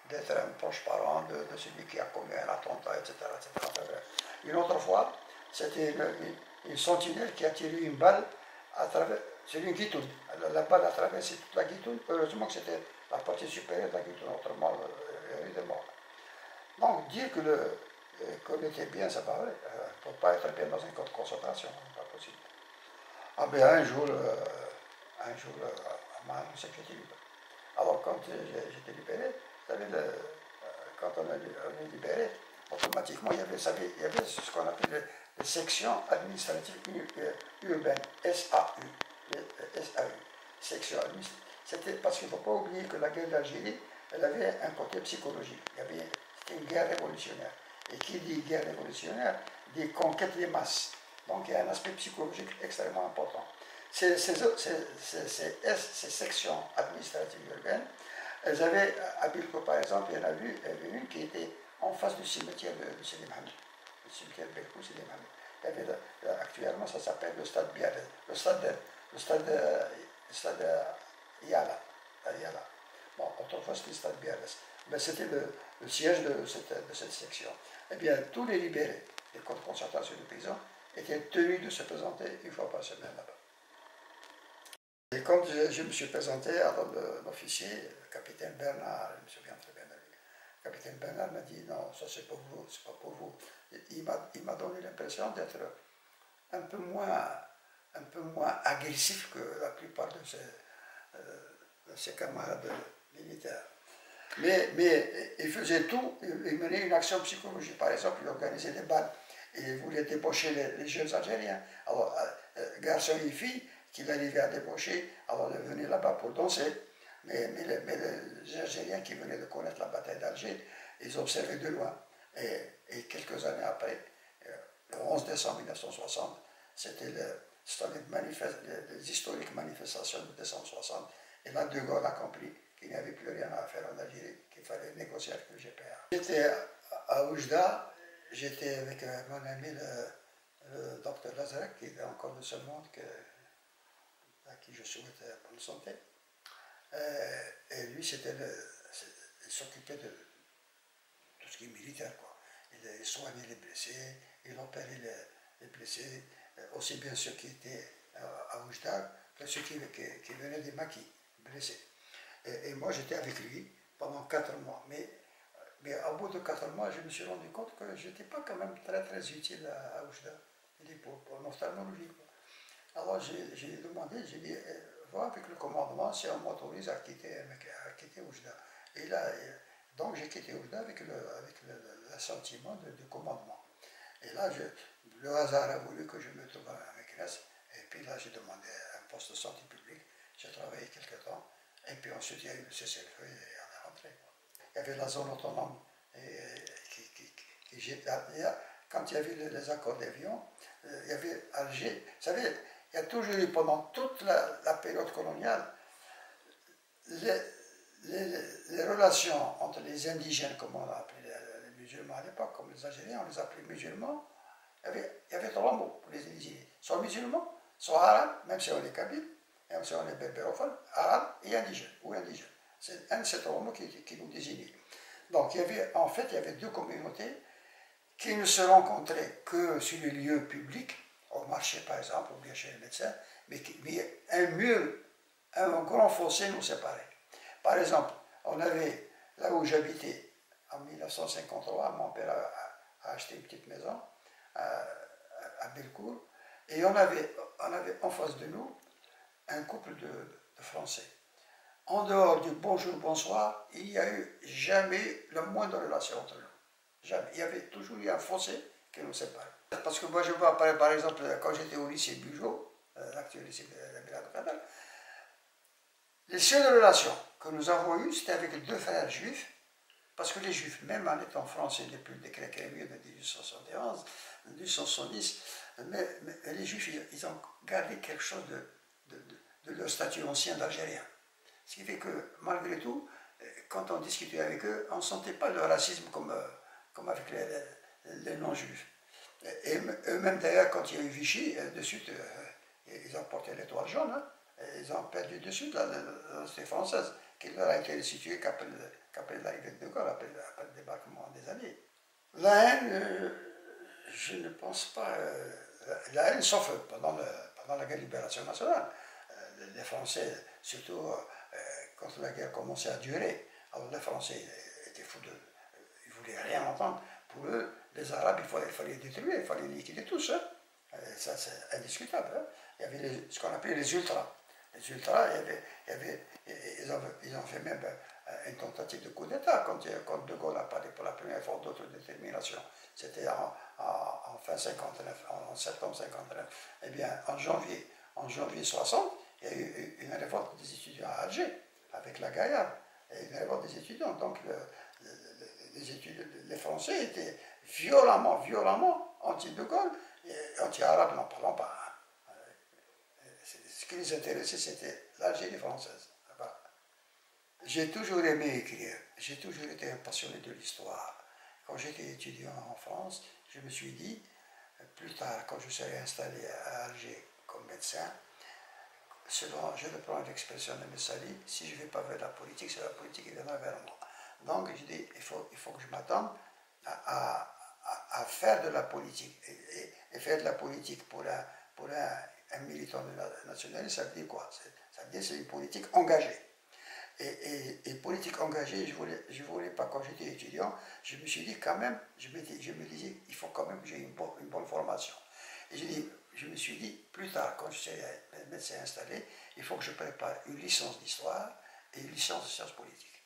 d'être un proche parent de celui qui a commis un attentat, etc. Une autre fois, c'était une sentinelle qui a tiré une balle sur une guitoune. La balle a traversé toute la guitoune. Heureusement que c'était la partie supérieure de la guitoune, autrement, il était mort. Donc, dire qu'on était bien, c'est pas vrai. Pour ne pas être bien dans un camp de concentration, c'est pas possible. Ah ben un jour on m'a annoncé que j'étais libre. Alors quand j'étais libéré, vous savez, quand on est libéré, automatiquement il y avait ce qu'on appelle les sections administratives urbaines, SAU. Section administrative. C'était parce qu'il ne faut pas oublier que la guerre d'Algérie, elle avait un côté psychologique. C'était une guerre révolutionnaire. Et qui dit guerre révolutionnaire, dit conquête des masses. Donc il y a un aspect psychologique extrêmement important. Ces sections administratives urbaines, elles avaient, à Bilko par exemple, il y en avait une qui était en face du cimetière de Sidi Mohamed. Le cimetière de Bilko, Sidi Mohamed. Actuellement, ça s'appelle le stade Biarritz, le stade Yala. Bon, autrefois c'était le stade Biarritz. Mais c'était le siège de cette section. Eh bien, tous les libérés des camps de concentration de paysans étaient tenus de se présenter une fois par semaine là-bas. Et quand je me suis présenté à l'officier, le capitaine Bernard, je me souviens très bien de lui, capitaine Bernard m'a dit non, ça c'est pour vous, c'est pas pour vous. Il m'a donné l'impression d'être un peu moins agressif que la plupart de ses camarades militaires. Mais il faisait tout, il menait une action psychologique. Par exemple, il organisait des balles et il voulait débaucher les jeunes Algériens. Alors, garçons et filles qu'il arrivait à débaucher, alors ils venaient là-bas pour danser. Mais les Algériens qui venaient de connaître la bataille d'Alger, ils observaient de loin. Et quelques années après, le 11 décembre 1960, c'était les historiques manifestations de décembre 60. Et là, De Gaulle a compris qu'il n'y avait plus rien à faire en Algérie, qu'il fallait négocier avec le GPA. J'étais à Oujda, j'étais avec mon ami le docteur Lazarek, qui est encore de ce monde, à qui je souhaite bonne santé. Et lui, il s'occupait de tout ce qui est militaire, quoi. Il soignait les blessés, il opérait les blessés, aussi bien ceux qui étaient à Oujda que ceux qui venaient des maquis, blessés. Et moi, j'étais avec lui pendant 4 mois. Mais au bout de 4 mois, je me suis rendu compte que je n'étais pas quand même très très utile à Oujda, pour l'ophtalmologie. Alors j'ai demandé, j'ai dit, va avec le commandement si on m'autorise à quitter Oujda. Et là, donc j'ai quitté Oujda avec l'assentiment du commandement. Et là, le hasard a voulu que je me trouve à Meknès. Et puis là, j'ai demandé un poste de santé publique. J'ai travaillé quelques temps. Et puis ensuite, il y a eu le cessez-le-feu et on est rentré. Il y avait la zone autonome. Quand il y avait les accords d'Évian, il y avait Alger. Vous savez, il y a toujours eu pendant toute la période coloniale les relations entre les indigènes, comme on a appelé les musulmans à l'époque, comme les Algériens, on les appelait musulmans. Il y avait 3 mots pour les indigènes. Soit musulmans, soit arabes, même si on est kabyle, même si on est berbérophone, arabe et indigène, ou indigène. C'est un de ces 3 mots qui nous désignait. Donc en fait, il y avait 2 communautés qui ne se rencontraient que sur les lieux publics, au marché par exemple, ou bien chez les médecins, mais un mur, un grand fossé nous séparait. Par exemple, on avait, là où j'habitais, en 1953, mon père a acheté une petite maison à Bellecour, et on avait en face de nous un couple de Français. En dehors du bonjour, bonsoir, il n'y a eu jamais la moindre relation entre nous. Jamais. Il y avait toujours eu un fossé qui nous séparait. Parce que moi, je vois, par exemple, quand j'étais au lycée Bugeaud, l'actuel lycée de la Brigade de Canal, les seules relations que nous avons eues, c'était avec 2 frères juifs, parce que les juifs, même en étant français depuis le décret Crémieux de 1871, 1870, mais les juifs, ils ont gardé quelque chose de leur statut ancien d'Algérien. Ce qui fait que, malgré tout, quand on discutait avec eux, on ne sentait pas le racisme comme avec les non-juifs. Et eux-mêmes, d'ailleurs, quand il y a eu Vichy, de suite, ils ont porté l'étoile jaune, hein, et ils ont perdu de suite la société française, qui leur a été restituée qu'après l'arrivée de Gaulle, après le débarquement des Alliés. La haine, je ne pense pas. La haine, sauf pendant la guerre de libération nationale. Les Français, surtout quand la guerre commençait à durer, alors les Français étaient fous ils ne voulaient rien entendre. Pour eux, les Arabes, il fallait les détruire, il fallait les liquider tous. Hein. Ça, c'est indiscutable. Hein. Il y avait ce qu'on appelait les ultras. Les ultras, ils ont fait même une tentative de coup d'État quand De Gaulle a parlé pour la première fois d'autodétermination. C'était en fin 59, en septembre 59. Eh bien, en janvier 60, il y a eu une révolte des étudiants à Alger, avec la Gaillarde, et une révolte des étudiants. Donc, les Français étaient violemment anti-De Gaulle, et anti-arabe, n'en parlons pas. Ce qui les intéressait, c'était l'Algérie française. J'ai toujours aimé écrire, j'ai toujours été un passionné de l'histoire. Quand j'étais étudiant en France, je me suis dit, plus tard, quand je serai installé à Alger comme médecin, je reprends l'expression de Messali, si je ne vais pas vers la politique, c'est la politique qui viendra vers moi. Donc je dis, il faut que je m'attende à faire de la politique. Et faire de la politique pour un militant nationaliste, ça veut dire quoi? Ça veut dire que c'est une politique engagée. et politique engagée, je voulais pas, quand j'étais étudiant, je me suis dit quand même, je me disais, il faut quand même que j'ai une bonne formation. Et je me suis dit, plus tard, quand je serai médecin installé, il faut que je prépare une licence d'histoire et une licence de sciences politiques.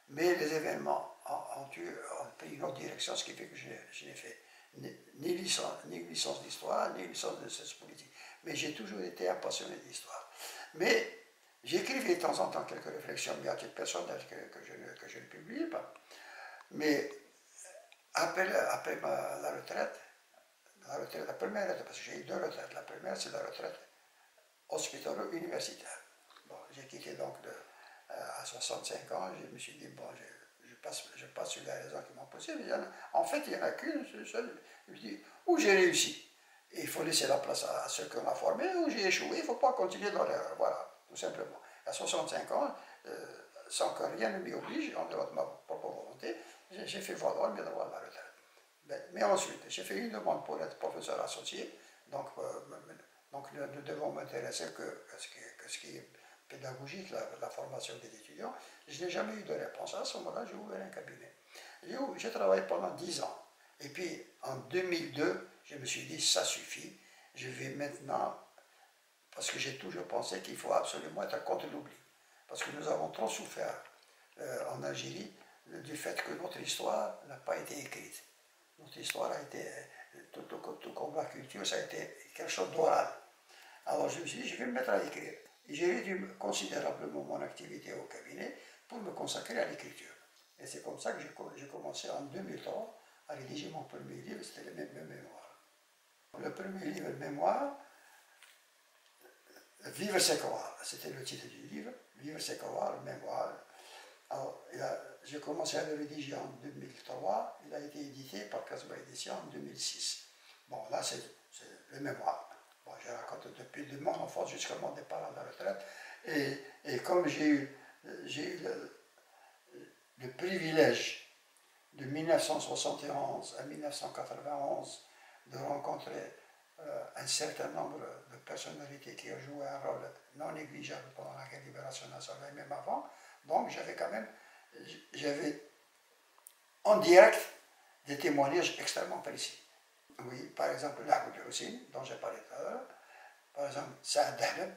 Mais les événements ont pris une autre direction, ce qui fait que je n'ai fait ni licence d'histoire, ni licence de sciences politiques. Mais j'ai toujours été un passionné d'histoire. Mais j'écrivais de temps en temps quelques réflexions, mais à titre personnel que je ne publie pas. Mais après la retraite, la première retraite, parce que j'ai eu deux retraites. La première, c'est la retraite hospitalo-universitaire. Bon, j'ai quitté donc à 65 ans, je me suis dit, bon, je passe sur les raisons qui m'ont posé, mais en fait, il n'y en a qu'une seule. Je me dis, où j'ai réussi, et il faut laisser la place à ceux qu'on a formés, où j'ai échoué, il ne faut pas continuer dans l'erreur. Voilà, tout simplement. À 65 ans, sans que rien ne m'y oblige, en dehors de ma propre volonté, j'ai fait valoir mes droits de la retraite. Mais ensuite, j'ai fait une demande pour être professeur associé, donc nous devons m'intéresser que ce qui est pédagogique, la formation des étudiants. Je n'ai jamais eu de réponse. À ce moment-là, j'ai ouvert un cabinet. J'ai travaillé pendant 10 ans. Et puis, en 2002, je me suis dit, ça suffit, je vais maintenant, parce que j'ai toujours pensé qu'il faut absolument être contre l'oubli. Parce que nous avons trop souffert en Algérie du fait que notre histoire n'a pas été écrite. Notre histoire a été, tout comme la culture, ça a été quelque chose d'oral. Alors je me suis dit, je vais me mettre à écrire. Et j'ai réduit considérablement mon activité au cabinet pour me consacrer à l'écriture. Et c'est comme ça que j'ai commencé en 2003 à rédiger mon premier livre, c'était le mémoire. Le premier livre, le mémoire, Vivre c'est croire, c'était le titre du livre, Vivre c'est croire, le mémoire. Alors, j'ai commencé à le rédiger en 2003, il a été édité par Casbah Édition en 2006. Bon, là, c'est le mémoire. Bon, je raconte depuis de mon enfance jusqu'à mon départ à la retraite. Et comme j'ai eu le privilège de 1971 à 1991 de rencontrer un certain nombre de personnalités qui ont joué un rôle non négligeable pendant la guerre de libération nationale et même avant, donc j'avais en direct des témoignages extrêmement précis. Oui, par exemple, l'Ahoud Hussein, dont j'ai parlé tout à l'heure, par exemple, Saad Dahleb,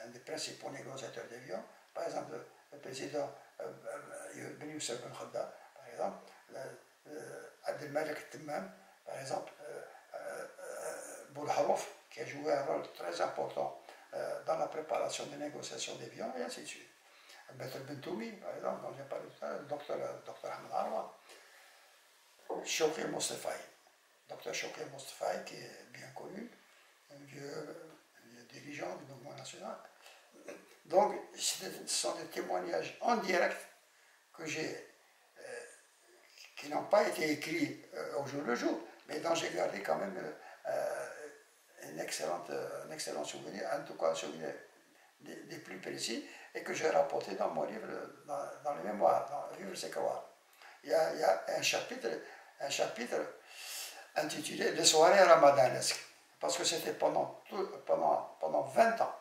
un des principaux négociateurs d'avions, par exemple, le président Ben Youssef Ben Khadda, par exemple, Abdelmalek Timmam, par exemple, Boulharouf, qui a joué un rôle très important dans la préparation des négociations d'avions, et ainsi de suite. Better Bentoumi, par exemple, dont j'ai parlé tout à l'heure, le docteur Ahmed Arwa, Shokri Mostafai, docteur Shokri Mostafai, qui est bien connu, un vieux dirigeant du mouvement national. Donc, ce sont des témoignages en direct que qui n'ont pas été écrits au jour le jour, mais dont j'ai gardé quand même un excellent souvenir, en tout cas un souvenir des plus précis, et que j'ai rapporté dans mon livre, dans les mémoires, dans Vivre c'est croire. Il y a un chapitre intitulé Les soirées ramadanesques, parce que c'était pendant 20 ans,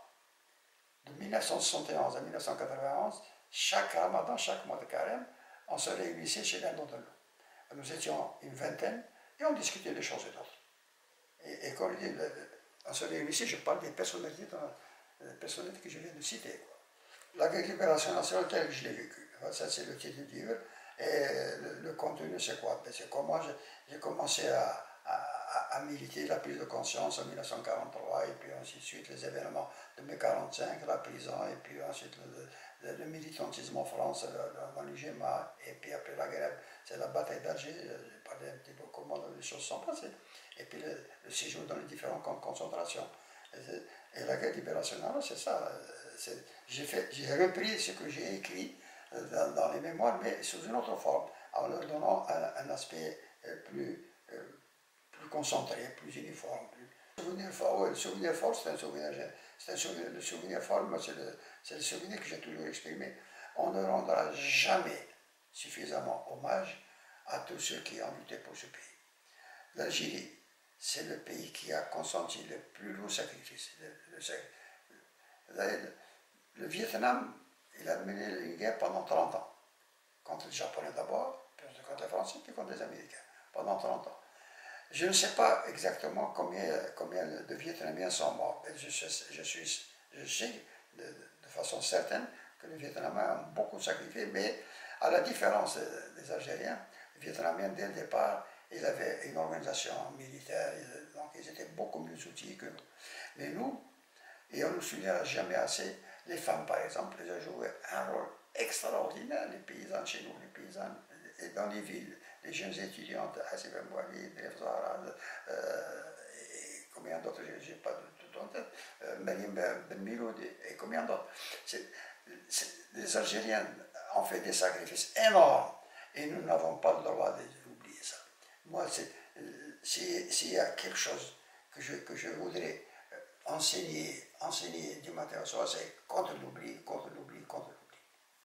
de 1971 à 1991, chaque ramadan, chaque mois de carême, on se réunissait chez l'un d'entre nous. Nous étions une vingtaine et on discutait des choses et d'autres. Et quand je dis on se réunissait, je parle des personnalités que je viens de citer, quoi. La guerre de libération nationale telle que je l'ai vécue. Ça, c'est le titre du livre. Et le contenu, c'est quoi? C'est comment j'ai commencé à militer la prise de conscience en 1943, et puis ainsi de suite, les événements de mai 45, la prison, et puis ensuite le militantisme en France, dans l'UGMA, et puis après la guerre, c'est la bataille d'Alger, j'ai parlé un petit peu comment les choses sont passées, et puis le séjour dans les différents camps de concentration. Et la guerre libérationnelle, c'est ça. J'ai repris ce que j'ai écrit dans les mémoires, mais sous une autre forme, en leur donnant un aspect plus concentré, plus uniforme. Le souvenir fort, c'est un souvenir, le souvenir fort, c'est le souvenir que j'ai toujours exprimé. On ne rendra jamais suffisamment hommage à tous ceux qui ont lutté pour ce pays. L'Algérie, c'est le pays qui a consenti le plus lourd sacrifice. Le Vietnam il a mené une guerre pendant 30 ans. Contre les Japonais d'abord, puis contre les Français, puis contre les Américains, pendant 30 ans. Je ne sais pas exactement combien de Vietnamiens sont morts. Mais je sais de façon certaine que les Vietnamiens ont beaucoup sacrifié, mais à la différence des Algériens, les Vietnamiens, dès le départ, ils avaient une organisation militaire, donc ils étaient beaucoup mieux outillés que nous. Mais nous, et on ne nous souviendra jamais assez, les femmes par exemple, elles ont joué un rôle extraordinaire, les paysans chez nous, les paysans dans les villes, les jeunes étudiantes, Hasib Mouali, et combien d'autres, je n'ai pas tout en tête, Mariam Ben Miloud et combien d'autres. Les Algériens ont fait des sacrifices énormes et nous n'avons pas le droit d'oublier ça. Moi, s'il y a quelque chose que je voudrais enseigner du matin au soir, c'est contre l'oubli, contre l'oubli, contre l'oubli.